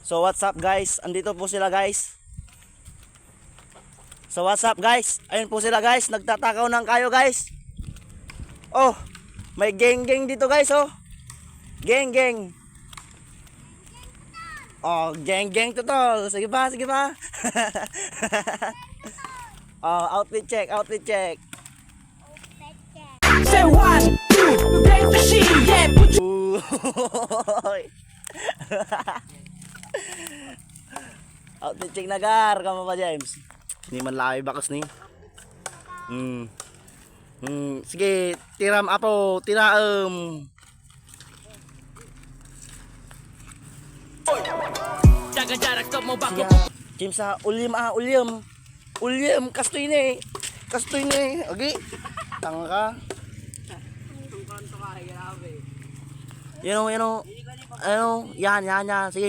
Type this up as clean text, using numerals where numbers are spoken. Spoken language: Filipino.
So what's up guys? Andito po sila guys. So what's up guys? Ayun po sila guys. Nagtatakaw ng kayo guys. Oh, may geng-geng dito guys oh. Geng-geng. Oh, geng-geng to tol. Sige pa, sige pa. Oh, outfit check, outfit check. Say 1, 2, break the shit, yeah, put you. Outfit check na gar, kamo pa James. Hindi man lawi bakas ni. Sige, tiram apo, tiraem. Jaga jarak to mo bago. James sa ulyam ulyam. Ulyam kastoy ni. Kastoy ni. Okay. Tanga ka. You know, yan. Sige.